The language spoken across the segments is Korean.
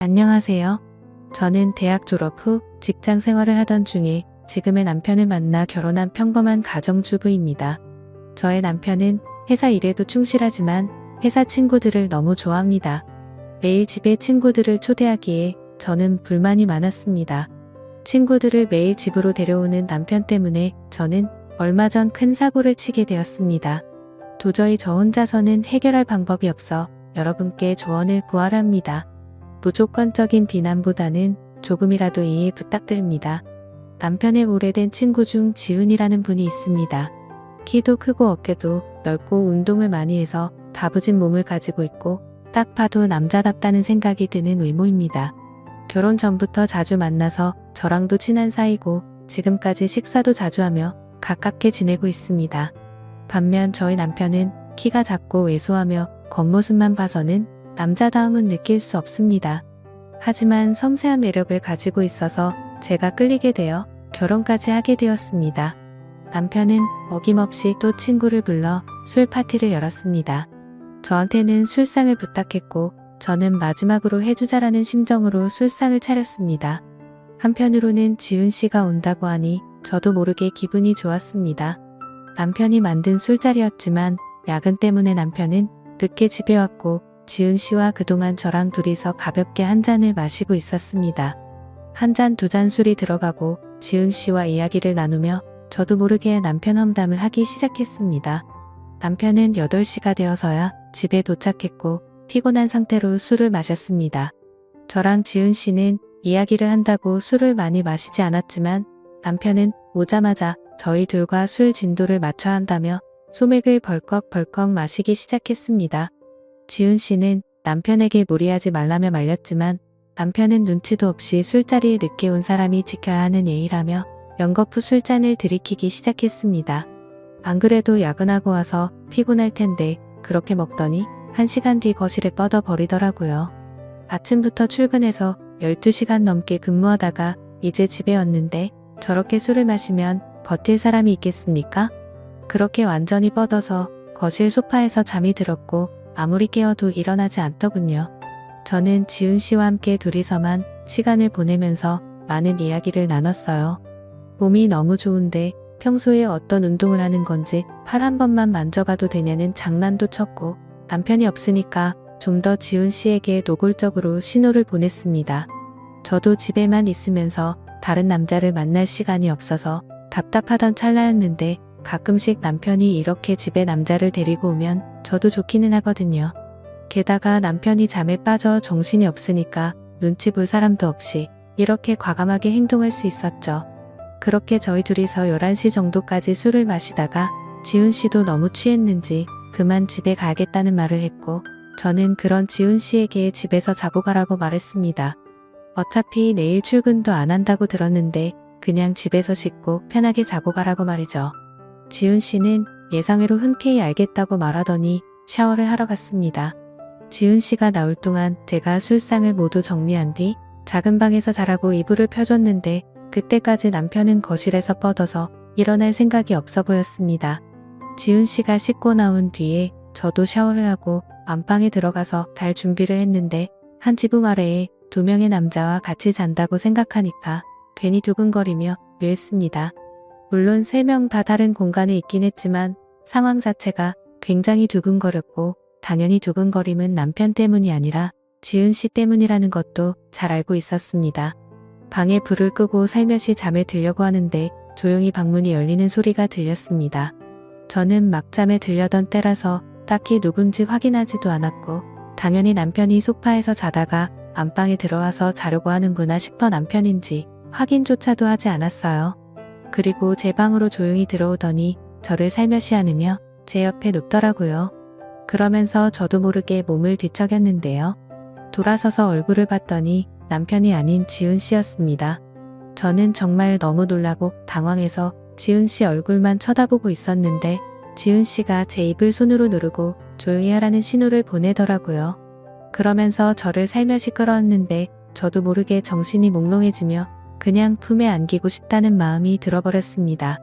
안녕하세요. 저는 대학 졸업 후 직장 생활을 하던 중에 지금의 남편을 만나 결혼한 평범한 가정주부입니다. 저의 남편은 회사 일에도 충실하지만 회사 친구들을 너무 좋아합니다. 매일 집에 친구들을 초대하기에 저는 불만이 많았습니다. 친구들을 매일 집으로 데려오는 남편 때문에 저는 얼마 전 큰 사고를 치게 되었습니다. 도저히 저 혼자서는 해결할 방법이 없어 여러분께 조언을 구하려 합니다. 무조건적인 비난보다는 조금이라도 이해 부탁드립니다. 남편의 오래된 친구 중 지은이라는 분이 있습니다. 키도 크고 어깨도 넓고 운동을 많이 해서 다부진 몸을 가지고 있고 딱 봐도 남자답다는 생각이 드는 외모입니다. 결혼 전부터 자주 만나서 저랑도 친한 사이고 지금까지 식사도 자주 하며 가깝게 지내고 있습니다. 반면 저희 남편은 키가 작고 왜소하며 겉모습만 봐서는 남자다움은 느낄 수 없습니다. 하지만 섬세한 매력을 가지고 있어서 제가 끌리게 되어 결혼까지 하게 되었습니다. 남편은 어김없이 또 친구를 불러 술 파티를 열었습니다. 저한테는 술상을 부탁했고 저는 마지막으로 해주자라는 심정으로 술상을 차렸습니다. 한편으로는 지은 씨가 온다고 하니 저도 모르게 기분이 좋았습니다. 남편이 만든 술자리였지만 야근 때문에 남편은 늦게 집에 왔고 지은 씨와 그동안 저랑 둘이서 가볍게 한 잔을 마시고 있었습니다. 한 잔 두 잔 술이 들어가고 지은 씨와 이야기를 나누며 저도 모르게 남편 험담을 하기 시작했습니다. 남편은 8시가 되어서야 집에 도착했고 피곤한 상태로 술을 마셨습니다. 저랑 지은 씨는 이야기를 한다고 술을 많이 마시지 않았지만 남편은 오자마자 저희 둘과 술 진도를 맞춰야 한다며 소맥을 벌컥벌컥 마시기 시작했습니다. 지은 씨는 남편에게 무리하지 말라며 말렸지만 남편은 눈치도 없이 술자리에 늦게 온 사람이 지켜야 하는 예의라며 연거푸 술잔을 들이키기 시작했습니다. 안 그래도 야근하고 와서 피곤할 텐데 그렇게 먹더니 1시간 뒤 거실에 뻗어 버리더라고요. 아침부터 출근해서 12시간 넘게 근무하다가 이제 집에 왔는데 저렇게 술을 마시면 버틸 사람이 있겠습니까? 그렇게 완전히 뻗어서 거실 소파에서 잠이 들었고 아무리 깨워도 일어나지 않더군요. 저는 지은 씨와 함께 둘이서만 시간을 보내면서 많은 이야기를 나눴어요. 몸이 너무 좋은데 평소에 어떤 운동을 하는 건지 팔 한 번만 만져봐도 되냐는 장난도 쳤고 남편이 없으니까 좀 더 지은 씨에게 노골적으로 신호를 보냈습니다. 저도 집에만 있으면서 다른 남자를 만날 시간이 없어서 답답하던 찰나였는데 가끔씩 남편이 이렇게 집에 남자를 데리고 오면 저도 좋기는 하거든요. 게다가 남편이 잠에 빠져 정신이 없으니까 눈치 볼 사람도 없이 이렇게 과감하게 행동할 수 있었죠. 그렇게 저희 둘이서 11시 정도까지 술을 마시다가 지은 씨도 너무 취했는지 그만 집에 가야겠다는 말을 했고 저는 그런 지은 씨에게 집에서 자고 가라고 말했습니다. 어차피 내일 출근도 안 한다고 들었는데 그냥 집에서 씻고 편하게 자고 가라고 말이죠. 지은 씨는 예상외로 흔쾌히 알겠다고 말하더니 샤워를 하러 갔습니다. 지은 씨가 나올 동안 제가 술상을 모두 정리한 뒤 작은 방에서 자라고 이불을 펴줬는데 그때까지 남편은 거실에서 뻗어서 일어날 생각이 없어 보였습니다. 지은 씨가 씻고 나온 뒤에 저도 샤워를 하고 안방에 들어가서 잘 준비를 했는데 한 지붕 아래에 2명의 남자와 같이 잔다고 생각하니까 괜히 두근거리며 묘했습니다. 물론 3명 다 다른 공간에 있긴 했지만 상황 자체가 굉장히 두근거렸고 당연히 두근거림은 남편 때문이 아니라 지은 씨 때문이라는 것도 잘 알고 있었습니다. 방에 불을 끄고 살며시 잠에 들려고 하는데 조용히 방문이 열리는 소리가 들렸습니다. 저는 막 잠에 들려던 때라서 딱히 누군지 확인하지도 않았고 당연히 남편이 소파에서 자다가 안방에 들어와서 자려고 하는구나 싶어 남편인지 확인조차도 하지 않았어요. 그리고 제 방으로 조용히 들어오더니 저를 살며시 안으며 제 옆에 눕더라고요. 그러면서 저도 모르게 몸을 뒤척였는데요. 돌아서서 얼굴을 봤더니 남편이 아닌 지은 씨였습니다. 저는 정말 너무 놀라고 당황해서 지은 씨 얼굴만 쳐다보고 있었는데 지은 씨가 제 입을 손으로 누르고 조용히 하라는 신호를 보내더라고요. 그러면서 저를 살며시 끌어안는데 저도 모르게 정신이 몽롱해지며 그냥 품에 안기고 싶다는 마음이 들어버렸습니다.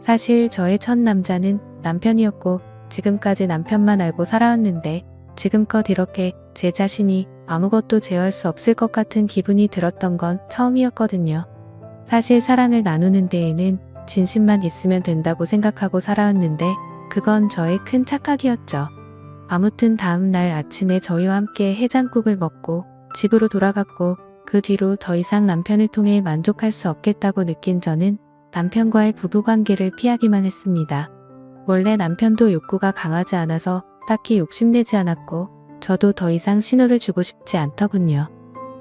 사실 저의 첫 남자는 남편이었고 지금까지 남편만 알고 살아왔는데 지금껏 이렇게 제 자신이 아무것도 제어할 수 없을 것 같은 기분이 들었던 건 처음이었거든요. 사실 사랑을 나누는 데에는 진심만 있으면 된다고 생각하고 살아왔는데 그건 저의 큰 착각이었죠. 아무튼 다음 날 아침에 저희와 함께 해장국을 먹고 집으로 돌아갔고 그 뒤로 더 이상 남편을 통해 만족할 수 없겠다고 느낀 저는 남편과의 부부관계를 피하기만 했습니다. 원래 남편도 욕구가 강하지 않아서 딱히 욕심내지 않았고 저도 더 이상 신호를 주고 싶지 않더군요.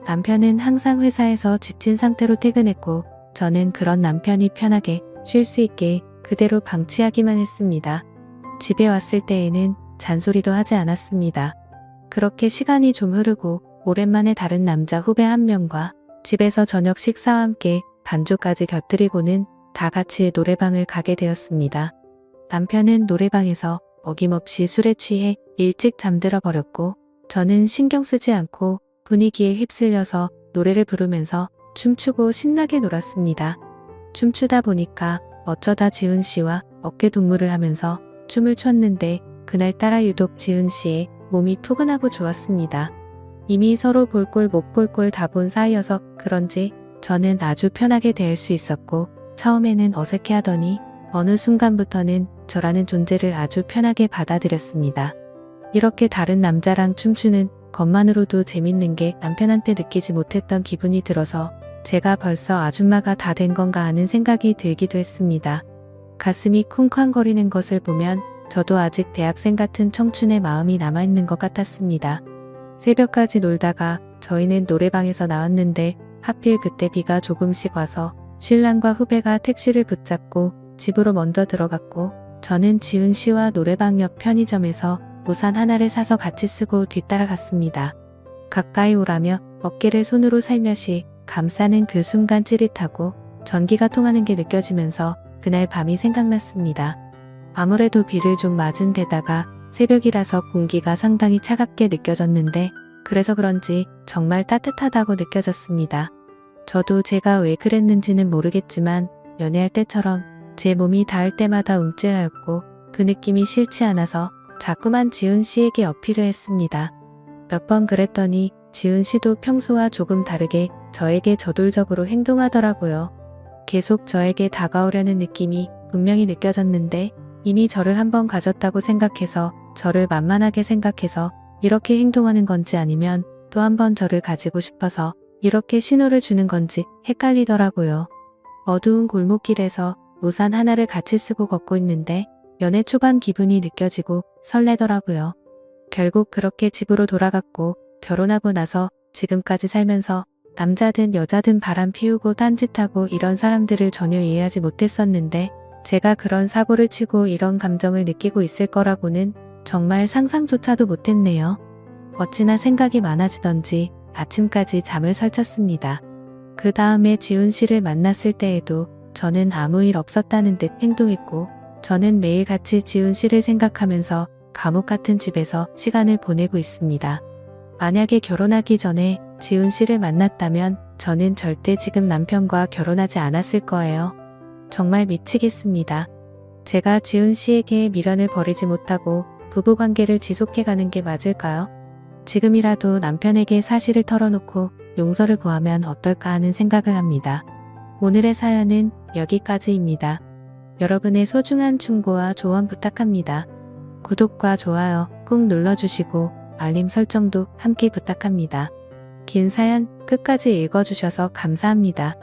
남편은 항상 회사에서 지친 상태로 퇴근했고 저는 그런 남편이 편하게 쉴 수 있게 그대로 방치하기만 했습니다. 집에 왔을 때에는 잔소리도 하지 않았습니다. 그렇게 시간이 좀 흐르고 오랜만에 다른 남자 후배 한 명과 집에서 저녁 식사와 함께 반주까지 곁들이고는 다 같이 노래방을 가게 되었습니다. 남편은 노래방에서 어김없이 술에 취해 일찍 잠들어 버렸고 저는 신경 쓰지 않고 분위기에 휩쓸려서 노래를 부르면서 춤추고 신나게 놀았습니다. 춤추다 보니까 어쩌다 지훈 씨와 어깨 동무를 하면서 춤을 췄는데 그날따라 유독 지훈 씨의 몸이 푸근하고 좋았습니다. 이미 서로 볼 꼴 못 볼 꼴 다 본 사이여서 그런지 저는 아주 편하게 대할 수 있었고 처음에는 어색해하더니 어느 순간부터는 저라는 존재를 아주 편하게 받아들였습니다. 이렇게 다른 남자랑 춤추는 것만으로도 재밌는 게 남편한테 느끼지 못했던 기분이 들어서 제가 벌써 아줌마가 다 된 건가 하는 생각이 들기도 했습니다. 가슴이 쿵쾅거리는 것을 보면 저도 아직 대학생 같은 청춘의 마음이 남아있는 것 같았습니다. 새벽까지 놀다가 저희는 노래방에서 나왔는데 하필 그때 비가 조금씩 와서 신랑과 후배가 택시를 붙잡고 집으로 먼저 들어갔고 저는 지훈 씨와 노래방 옆 편의점에서 우산 하나를 사서 같이 쓰고 뒤따라갔습니다. 가까이 오라며 어깨를 손으로 살며시 감싸는 그 순간 찌릿하고 전기가 통하는 게 느껴지면서 그날 밤이 생각났습니다. 아무래도 비를 좀 맞은 데다가 새벽이라서 공기가 상당히 차갑게 느껴졌는데 그래서 그런지 정말 따뜻하다고 느껴졌습니다. 저도 제가 왜 그랬는지는 모르겠지만 연애할 때처럼 제 몸이 닿을 때마다 움찔하였고 그 느낌이 싫지 않아서 자꾸만 지훈 씨에게 어필을 했습니다. 몇 번 그랬더니 지훈 씨도 평소와 조금 다르게 저에게 저돌적으로 행동하더라고요. 계속 저에게 다가오려는 느낌이 분명히 느껴졌는데 이미 저를 한번 가졌다고 생각해서 저를 만만하게 생각해서 이렇게 행동하는 건지 아니면 또 한 번 저를 가지고 싶어서 이렇게 신호를 주는 건지 헷갈리더라고요. 어두운 골목길에서 우산 하나를 같이 쓰고 걷고 있는데 연애 초반 기분이 느껴지고 설레더라고요. 결국 그렇게 집으로 돌아갔고 결혼하고 나서 지금까지 살면서 남자든 여자든 바람 피우고 딴짓하고 이런 사람들을 전혀 이해하지 못했었는데 제가 그런 사고를 치고 이런 감정을 느끼고 있을 거라고는 정말 상상조차도 못했네요. 어찌나 생각이 많아지던지 아침까지 잠을 설쳤습니다. 그 다음에 지훈 씨를 만났을 때에도 저는 아무 일 없었다는 듯 행동했고 저는 매일같이 지훈 씨를 생각하면서 감옥 같은 집에서 시간을 보내고 있습니다. 만약에 결혼하기 전에 지훈 씨를 만났다면 저는 절대 지금 남편과 결혼하지 않았을 거예요. 정말 미치겠습니다. 제가 지훈 씨에게 미련을 버리지 못하고 부부관계를 지속해가는 게 맞을까요? 지금이라도 남편에게 사실을 털어놓고 용서를 구하면 어떨까 하는 생각을 합니다. 오늘의 사연은 여기까지입니다. 여러분의 소중한 충고와 조언 부탁합니다. 구독과 좋아요 꾹 눌러주시고 알림 설정도 함께 부탁합니다. 긴 사연 끝까지 읽어주셔서 감사합니다.